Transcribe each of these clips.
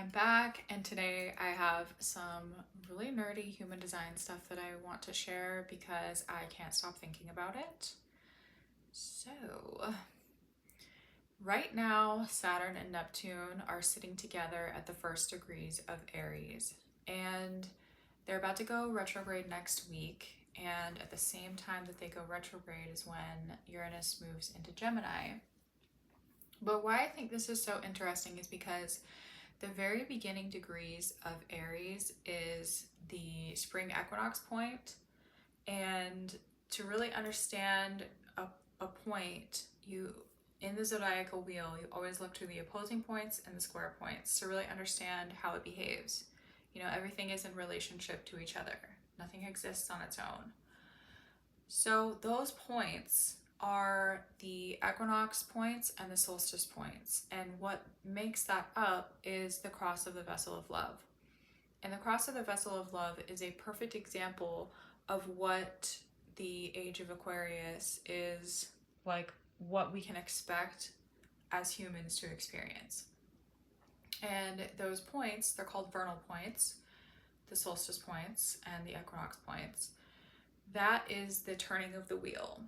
I'm back, and today I have some really nerdy human design stuff that I want to share because I can't stop thinking about it. So, right now, Saturn and Neptune are sitting together at the first degrees of Aries, and they're about to go retrograde next week. And at the same time that they go retrograde is when Uranus moves into Gemini. But why I think this is so interesting is because the very beginning degrees of Aries is the spring equinox point. And to really understand a point, in the zodiacal wheel, you always look to the opposing points and the square points to really understand how it behaves. You know, everything is in relationship to each other. Nothing exists on its own. So those points are the equinox points and the solstice points. And what makes that up is the cross of the vessel of love. And the cross of the vessel of love is a perfect example of what the age of Aquarius is like, what we can expect as humans to experience. And those points, they're called vernal points, the solstice points and the equinox points. That is the turning of the wheel.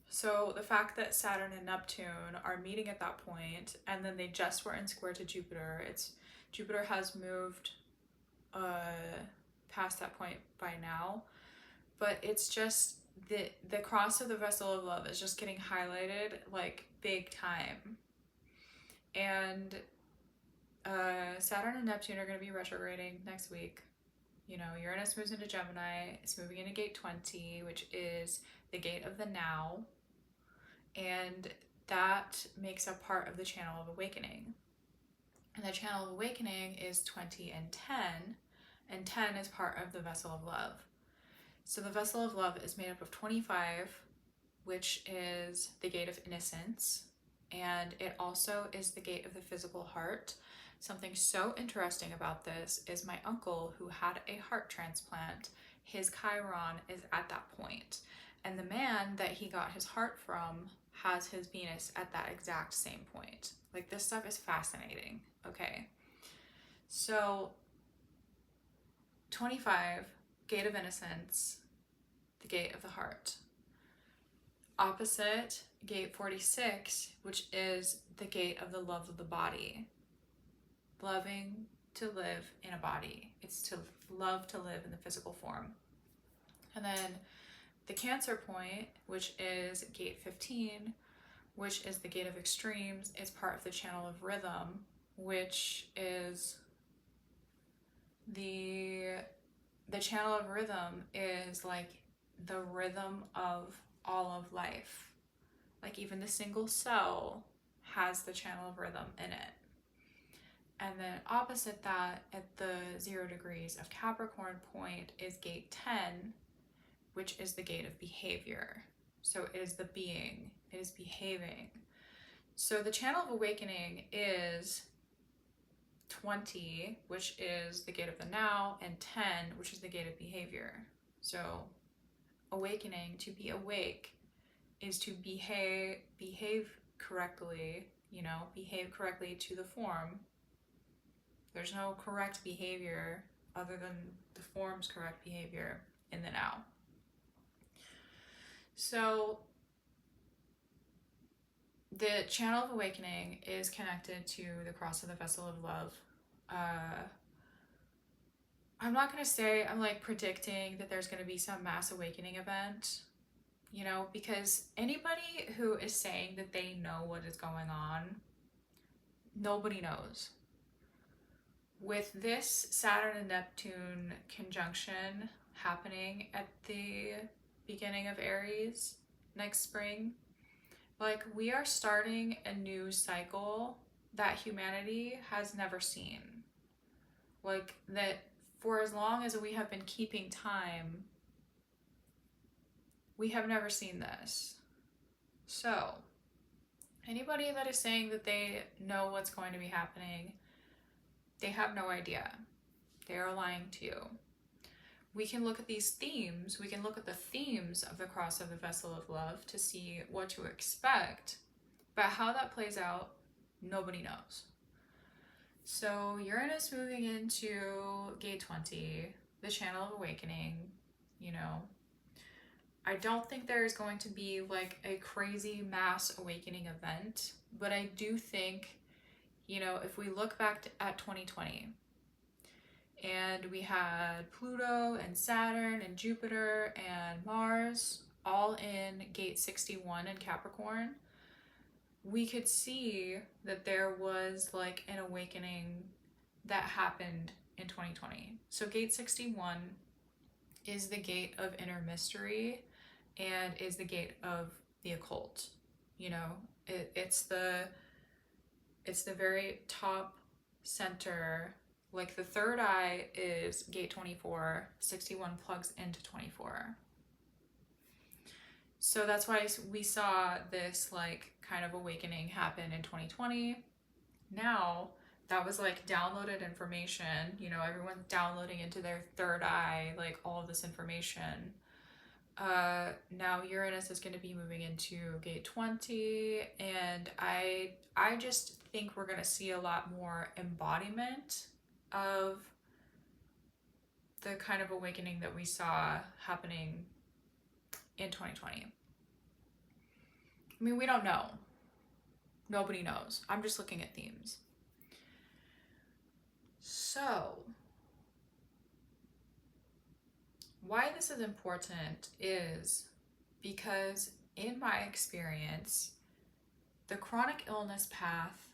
So the fact that Saturn and Neptune are meeting at that point, and then they just were in square to Jupiter. Jupiter has moved past that point by now, but it's just the cross of the vessel of love is just getting highlighted like big time. And Saturn and Neptune are going to be retrograding next week. You know, Uranus moves into Gemini. It's moving into gate 20, which is the gate of the now. And that makes up part of the channel of awakening. And the channel of awakening is 20 and 10. And 10 is part of the vessel of love. So the vessel of love is made up of 25, which is the gate of innocence. And it also is the gate of the physical heart. Something so interesting about this is my uncle, who had a heart transplant, his Chiron is at that point. And the man that he got his heart from has his Venus at that exact same point. Like, this stuff is fascinating. Okay. So 25, gate of innocence, the gate of the heart. Opposite, gate 46, which is the gate of the love of the body. Loving to live in a body. It's to love to live in the physical form. And then the Cancer point, which is gate 15, which is the gate of extremes, is part of the channel of rhythm, which is the channel of rhythm is like the rhythm of all of life. Like, even the single cell has the channel of rhythm in it. And then opposite that, at the 0 degrees of Capricorn point, is gate 10, which is the gate of behavior. So it is the being, it is behaving. So the channel of awakening is 20, which is the gate of the now, and 10, which is the gate of behavior. So awakening, to be awake, is to behave correctly, behave correctly to the form. There's no correct behavior other than the form's correct behavior in the now. So the channel of awakening is connected to the cross of the vessel of love. I'm not going to say I'm like predicting that there's going to be some mass awakening event, because anybody who is saying that they know what is going on, nobody knows. With this Saturn and Neptune conjunction happening at the beginning of Aries next spring, like, we are starting a new cycle that humanity has never seen. Like, that for as long as we have been keeping time, we have never seen this. So anybody that is saying that they know what's going to be happening, they have no idea. They are lying to you. We can look at these themes. We can look at the themes of the cross of the vessel of love to see what to expect. But how that plays out, nobody knows. So Uranus moving into gate 20, the channel of awakening, you know, I don't think there is going to be like a crazy mass awakening event, but I do think, you know, if we look back at 2020 and we had Pluto and Saturn and Jupiter and Mars all in gate 61 in Capricorn, we could see that there was like an awakening that happened in 2020. So gate 61 is the gate of inner mystery and is the gate of the occult. You know, it's the very top center. Like the third eye is gate 24, 61 plugs into 24. So that's why we saw this like kind of awakening happen in 2020. Now that was like downloaded information, you know, everyone's downloading into their third eye, like all of this information. Now Uranus is going to be moving into gate 20, and I just think we're going to see a lot more embodiment of the kind of awakening that we saw happening in 2020. I mean, we don't know. Nobody knows. I'm just looking at themes. So, why this is important is because in my experience, the chronic illness path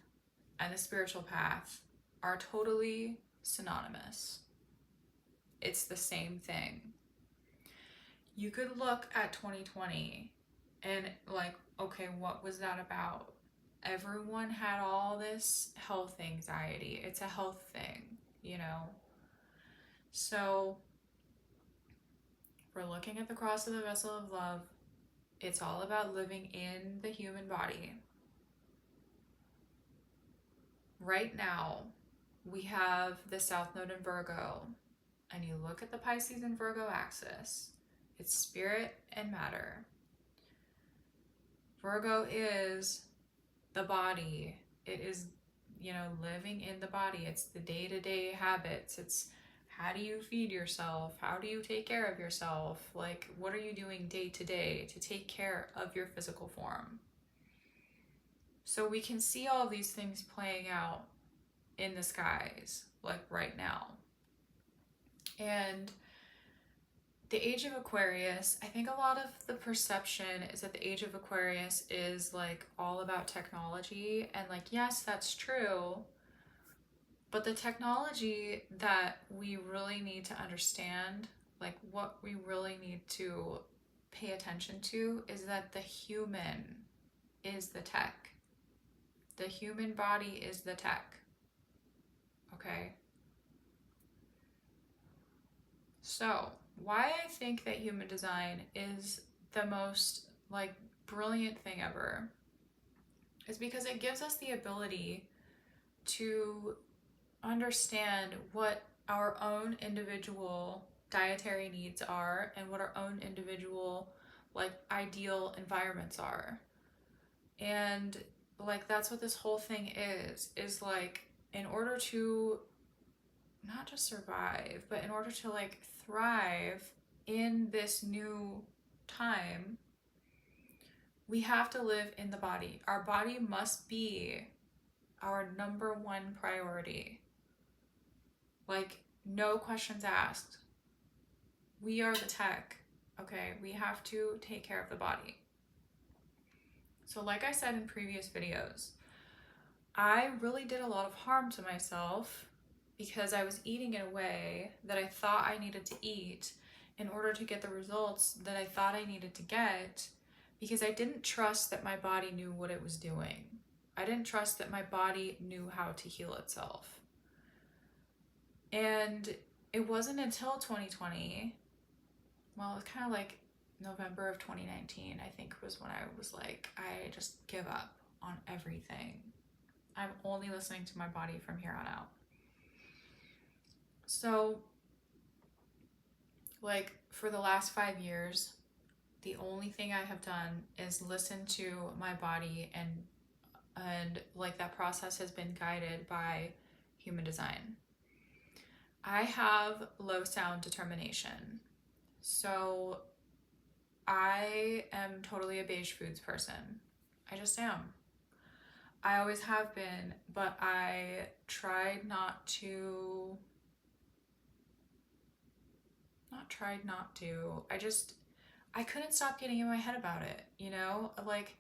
and the spiritual path are totally synonymous. It's the same thing. You could look at 2020 and like, okay, what was that about? Everyone had all this health anxiety. It's a health thing, you know? So we're looking at the cross of the vessel of love. It's all about living in the human body. Right now, we have the South Node in Virgo, and you look at the Pisces and Virgo axis. It's spirit and matter. Virgo is the body. It is, you know, living in the body. It's the day-to-day habits. It's how do you feed yourself? How do you take care of yourself? Like, what are you doing day to day to take care of your physical form? So we can see all these things playing out in the skies, like right now. And the age of Aquarius, I think a lot of the perception is that the age of Aquarius is like all about technology. And like, yes, that's true. But the technology that we really need to understand, like what we really need to pay attention to, is that the human is the tech. The human body is the tech. Okay? So, why I think that human design is the most like brilliant thing ever is because it gives us the ability to understand what our own individual dietary needs are and what our own individual like ideal environments are. And like that's what this whole thing is like in order to not just survive, but in order to like thrive in this new time, we have to live in the body. Our body must be our number one priority. Like, no questions asked. We are the tech, okay? We have to take care of the body. So like I said in previous videos, I really did a lot of harm to myself because I was eating in a way that I thought I needed to eat in order to get the results that I thought I needed to get, because I didn't trust that my body knew what it was doing. I didn't trust that my body knew how to heal itself. And it wasn't until 2020, well, it was kind of like November of 2019, I think was when I was like, I just give up on everything. I'm only listening to my body from here on out. So, like, for the last 5 years, the only thing I have done is listen to my body, and like that process has been guided by human design. I have low sound determination. So I am totally a beige foods person. I just am. I always have been, but I tried not to. Not tried not to. I couldn't stop getting in my head about it, you know? Like,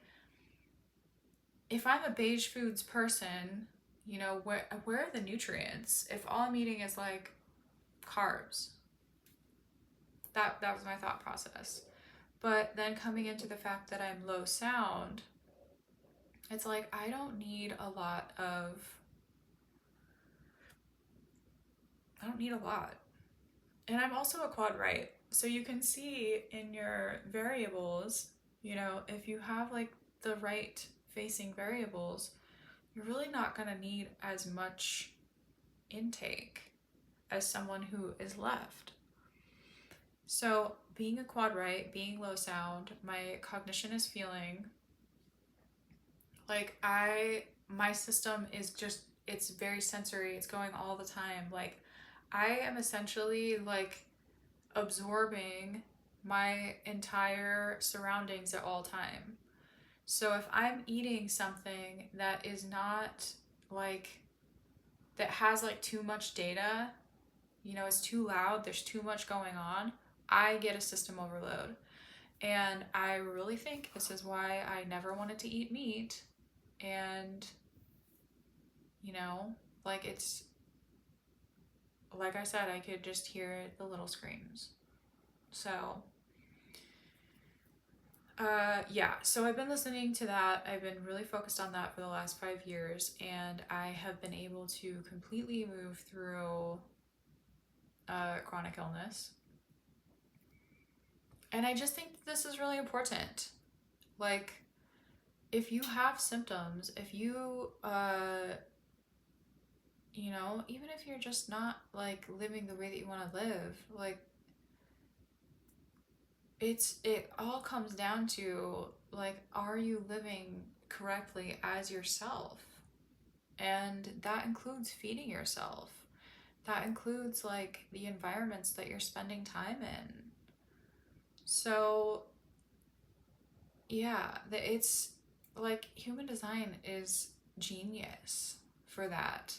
if I'm a beige foods person, you know, where are the nutrients? If all I'm eating is like carbs. That was my thought process. But then coming into the fact that I'm low sound, it's like I don't need a lot. And I'm also a quad right. So you can see in your variables, you know, if you have like the right facing variables, you're really not going to need as much intake as someone who is left. So being a quad right, being low sound, my cognition is feeling like my system is just, it's very sensory. It's going all the time. Like I am essentially like absorbing my entire surroundings at all time. So if I'm eating something that is not like, that has like too much data, you know, it's too loud, there's too much going on, I get a system overload. And I really think this is why I never wanted to eat meat. And, you know, like it's, like I said, I could just hear the little screams. So, yeah, so I've been listening to that. I've been really focused on that for the last 5 years, and I have been able to completely move through chronic illness. And I just think this is really important. Like, if you have symptoms, if you, you know, even if you're just not like living the way that you want to live, like, it all comes down to like, are you living correctly as yourself? And that includes feeding yourself. That includes like the environments that you're spending time in. So yeah, it's like human design is genius for that.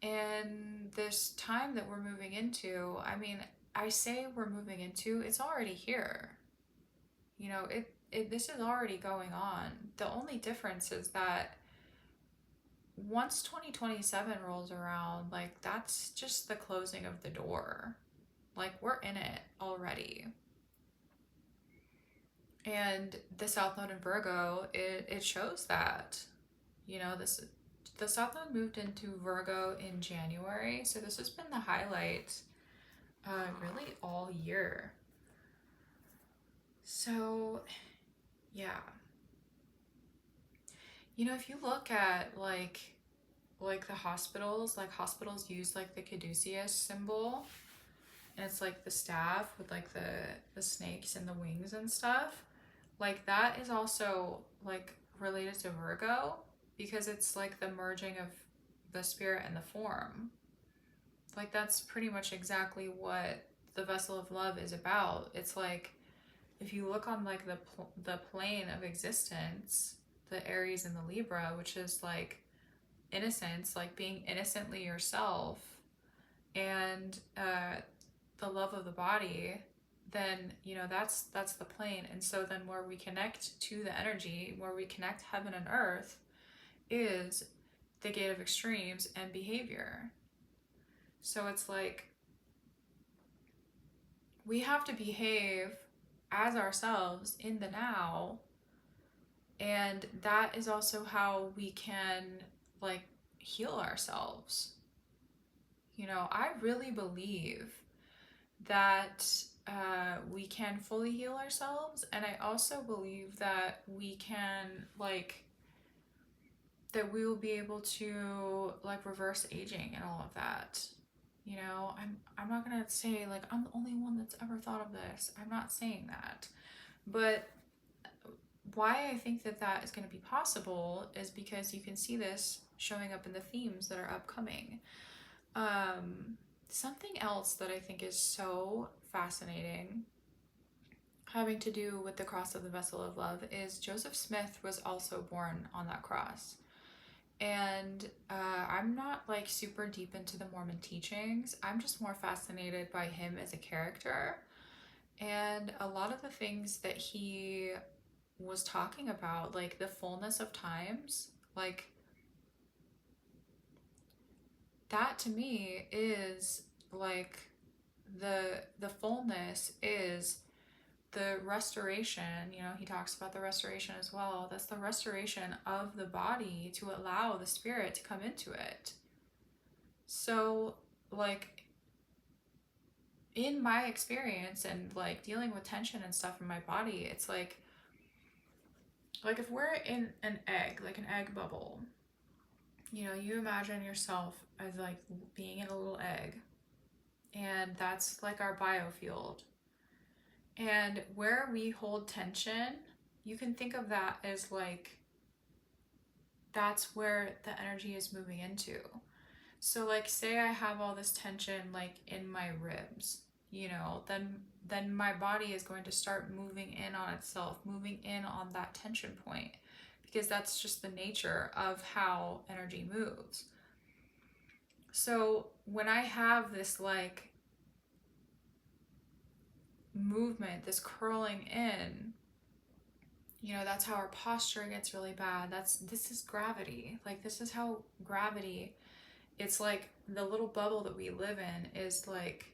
And this time that we're moving into, I mean, I say we're moving into, it's already here. You know, this is already going on. The only difference is that once 2027 rolls around, like that's just the closing of the door. Like we're in it already. And the South Node in Virgo, it shows that, you know, the South Node moved into Virgo in January, so this has been the highlight really all year. So, yeah. You know, if you look at like the hospitals, like hospitals use like the caduceus symbol, and it's like the staff with like the snakes and the wings and stuff. Like that is also like related to Virgo because it's like the merging of the spirit and the form. Like that's pretty much exactly what the vessel of love is about. It's like if you look on like the plane of existence, the Aries and the Libra, which is like innocence, like being innocently yourself, and the love of the body, then you know that's the plane. And so then where we connect to the energy, where we connect heaven and earth, is the gate of extremes and behavior. So it's like we have to behave as ourselves in the now, and that is also how we can like heal ourselves. You know, I really believe that we can fully heal ourselves, and I also believe that we can like that we will be able to like reverse aging and all of that. You know, I'm not gonna say like I'm the only one that's ever thought of this. I'm not saying that, but why I think that is going to be possible is because you can see this showing up in the themes that are upcoming. Something else that I think is so fascinating having to do with the cross of the vessel of love is Joseph Smith was also born on that cross. And I'm not like super deep into the Mormon teachings. I'm just more fascinated by him as a character. And a lot of the things that he was talking about, like the fullness of times, like that to me is like the fullness is the restoration. You know, he talks about the restoration as well. That's the restoration of the body to allow the spirit to come into it. So like in my experience and like dealing with tension and stuff in my body, it's like if we're in an egg, like an egg bubble, you know, you imagine yourself as like being in a little egg, and that's like our biofield. And where we hold tension, you can think of that as like that's where the energy is moving into. So like say I have all this tension like in my ribs, you know, then my body is going to start moving in on itself, moving in on that tension point, because that's just the nature of how energy moves. So when I have this like movement, this curling in, you know, that's how our posture gets really bad. This is gravity. Like this is how gravity, it's like the little bubble that we live in is like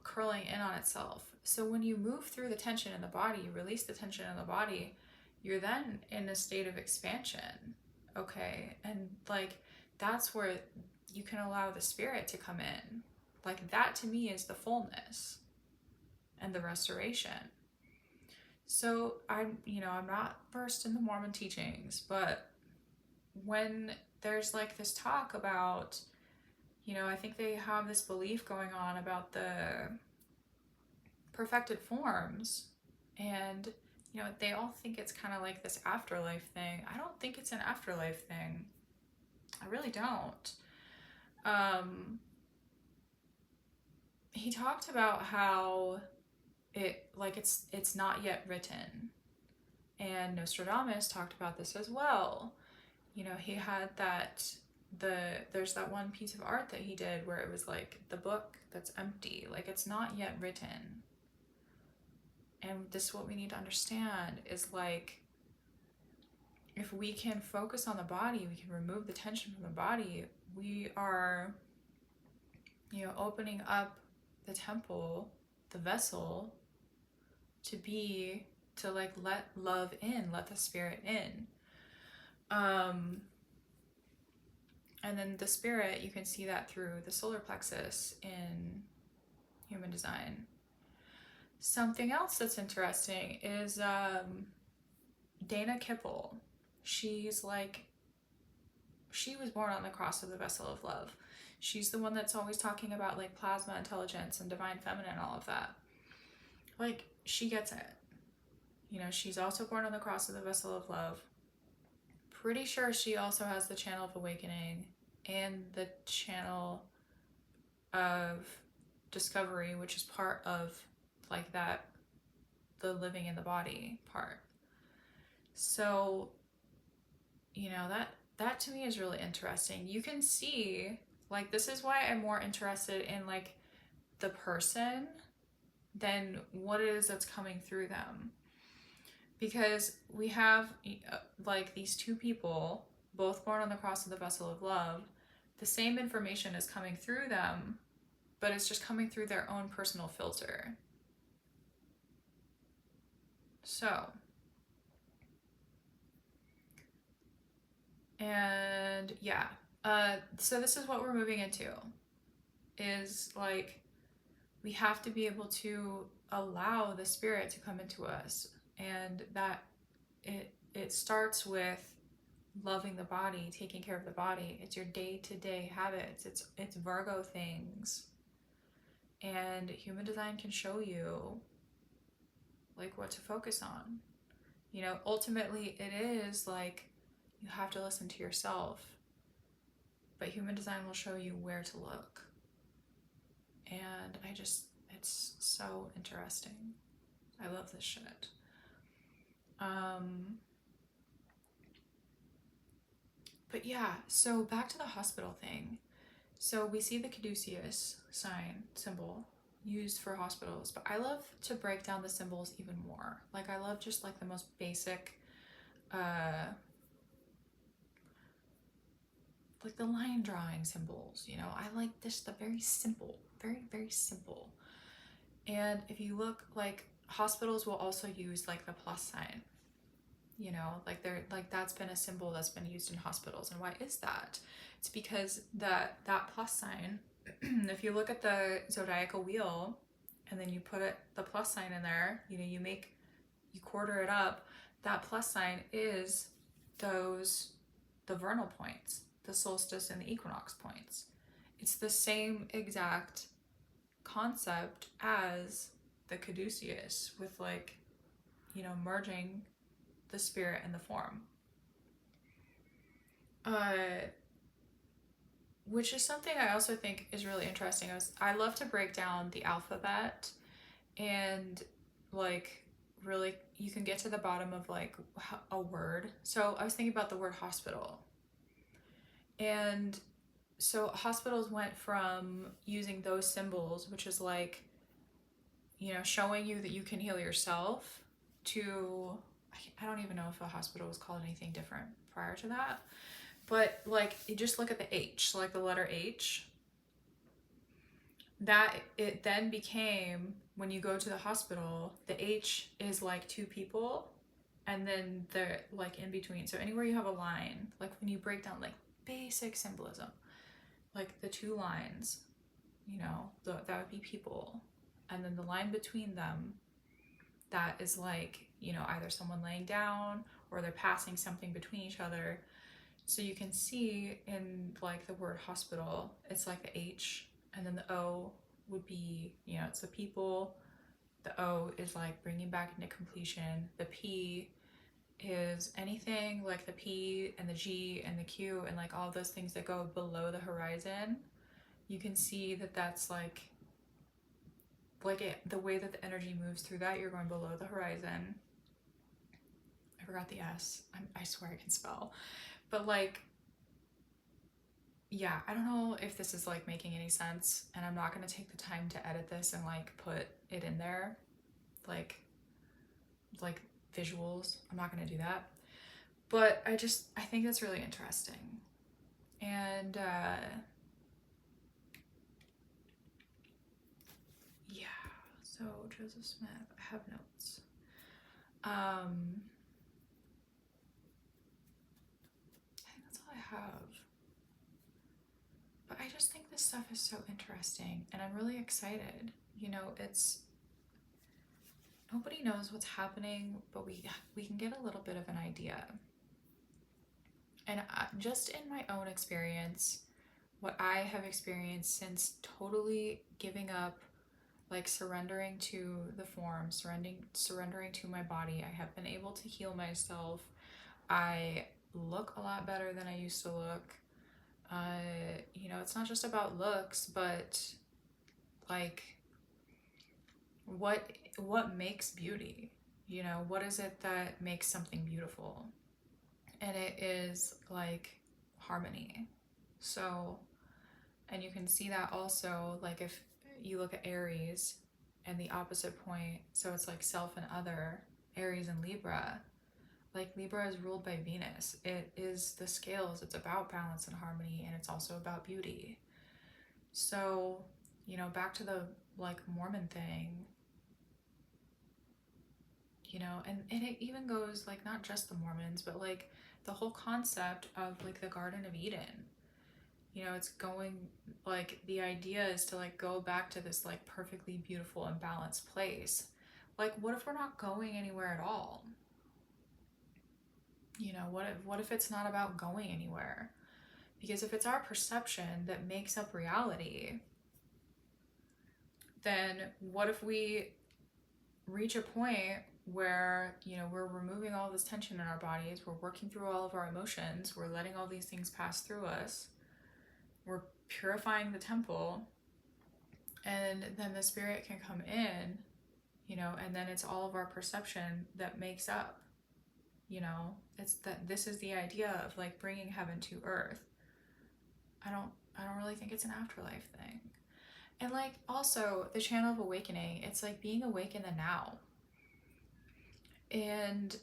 curling in on itself. So when you move through the tension in the body, you release the tension in the body, you're then in a state of expansion. Okay. And like that's where you can allow the spirit to come in. Like that to me is the fullness and the restoration. So I'm not versed in the Mormon teachings, but when there's like this talk about, you know, I think they have this belief going on about the perfected forms, and you know, they all think it's kind of like this afterlife thing. I don't think it's an afterlife thing. I really don't. He talked about how it's not yet written, and Nostradamus talked about this as well. You know, he had there's that one piece of art that he did where it was like the book that's empty, like it's not yet written. And this is what we need to understand is like, if we can focus on the body, we can remove the tension from the body, we are, you know, opening up the temple, the vessel, to like let love in, let the spirit in. And then the spirit, you can see that through the solar plexus in human design. Something else that's interesting is Dana Kippel. She was born on the cross of the vessel of love. She's the one that's always talking about like plasma intelligence and divine feminine, all of that. Like, she gets it. You know, she's also born on the cross of the vessel of love. Pretty sure she also has the channel of awakening and the channel of discovery, which is part of like that, the living in the body part. So, you know, that to me is really interesting. You can see, like, this is why I'm more interested in like the person than what it is that's coming through them. Because we have like these two people, both born on the cross of the vessel of love. The same information is coming through them, but it's just coming through their own personal filter. So, and yeah, so this is what we're moving into, is like, we have to be able to allow the spirit to come into us, and that it starts with loving the body, taking care of the body. It's your day-to-day habits. It's Virgo things. And human design can show you like what to focus on. You know, ultimately it is like You have to listen to yourself. But human design will show you where to look. And it's so interesting. I love this shit. But yeah, so back to the hospital thing. So we see the caduceus sign symbol used for hospitals, but I love to break down the symbols even more. Like I love just like the most basic, like the line drawing symbols, you know. I like this, the very simple, very, very simple. And if you look, like hospitals will also use like the plus sign, you know, like they're like, that's been a symbol that's been used in hospitals. And why is that? It's because that plus sign, if you look at the zodiacal wheel and then you put the plus sign in there, you know, you quarter it up, that plus sign is the vernal points, the solstice and the equinox points. It's the same exact concept as the caduceus, with like, you know, merging the spirit and the form. Which is something I also think is really interesting. I love to break down the alphabet, and like really you can get to the bottom of like a word. So I was thinking about the word hospital. And so hospitals went from using those symbols, which is like, you know, showing you that you can heal yourself, to, I don't even know if a hospital was called anything different prior to that. But like, you just look at the H, like the letter H. That it then became, when you go to the hospital, the H is like two people, and then they're like in between. So anywhere you have a line, like when you break down like basic symbolism, like the two lines, you know, that would be people. And then the line between them, that is like, you know, either someone laying down or they're passing something between each other. So you can see in like the word hospital, it's like the H, and then the O would be, you know, it's the people. The O is like bringing back into completion. The P is anything like the P and the G and the Q and like all those things that go below the horizon. You can see that that's like the way that the energy moves through that, you're going below the horizon. I forgot the S. I swear I can spell. But like, yeah, I don't know if this is like making any sense, and I'm not going to take the time to edit this and like put it in there, like visuals. I'm not going to do that. But I think that's really interesting. And yeah, so Joseph Smith, I have notes. I think that's all I have. But I just think this stuff is so interesting, and I'm really excited. You know, nobody knows what's happening, but we can get a little bit of an idea. And just in my own experience, what I have experienced since totally giving up, like surrendering to the form, surrendering to my body, I have been able to heal myself. I look a lot better than I used to look. You know, it's not just about looks, but like what makes beauty? You know, what is it that makes something beautiful? And it is like harmony. So, and you can see that also, like if you look at Aries and the opposite point, so it's like self and other, Aries and Libra. Like Libra is ruled by Venus. It is the scales. It's about balance and harmony, and it's also about beauty. So, you know, back to the like Mormon thing, you know, and it even goes like not just the Mormons, but like the whole concept of like the Garden of Eden. You know, it's going, like the idea is to like go back to this like perfectly beautiful and balanced place. Like what if we're not going anywhere at all? You know, what if it's not about going anywhere? Because if it's our perception that makes up reality, then what if we reach a point where, you know, we're removing all this tension in our bodies, we're working through all of our emotions, we're letting all these things pass through us, we're purifying the temple, and then the spirit can come in, you know, and then it's all of our perception that makes up, you know, it's that this is the idea of like bringing heaven to earth. I don't really think it's an afterlife thing. And like also the channel of awakening, it's like being awake in the now. And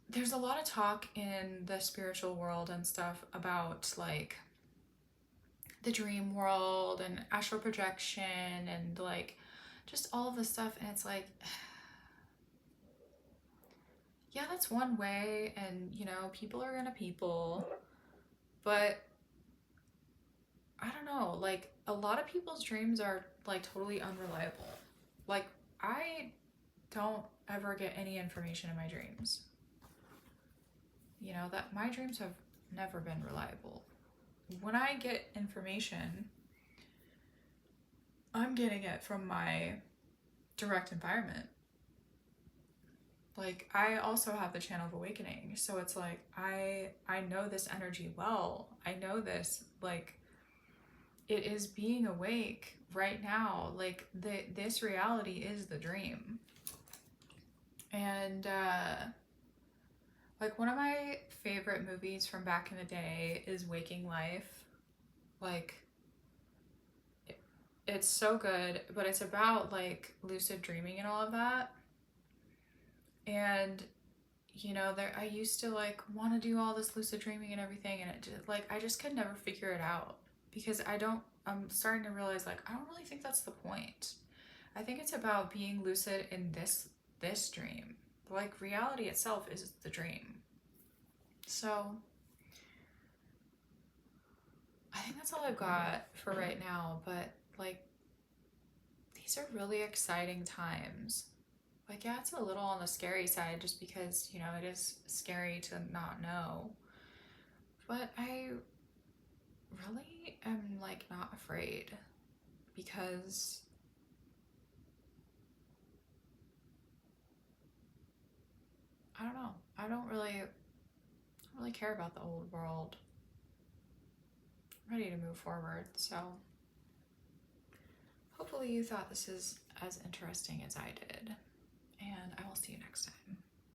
there's a lot of talk in the spiritual world and stuff about like the dream world and astral projection and like just all of this stuff. And it's like, yeah, that's one way. And, you know, people are gonna people. But I don't know, like a lot of people's dreams are like totally unreliable. Like I don't ever get any information in my dreams. You know, that my dreams have never been reliable. When I get information, I'm getting it from my direct environment. Like I also have the channel of awakening, so it's like I know this energy well. I know this, like it is being awake right now. Like this reality is the dream. And like one of my favorite movies from back in the day is Waking Life. Like it's so good, but it's about like lucid dreaming and all of that. And you know, there I used to like want to do all this lucid dreaming and everything, and it just, like I just could never figure it out because I'm starting to realize like I don't really think that's the point. I think it's about being lucid in this dream. Like reality itself is the dream. So I think that's all I've got for right now, but like these are really exciting times. Like yeah, it's a little on the scary side just because, you know, it is scary to not know. But I really am like not afraid because I don't know. I don't really care about the old world. I'm ready to move forward. So hopefully you thought this is as interesting as I did. And I will see you next time.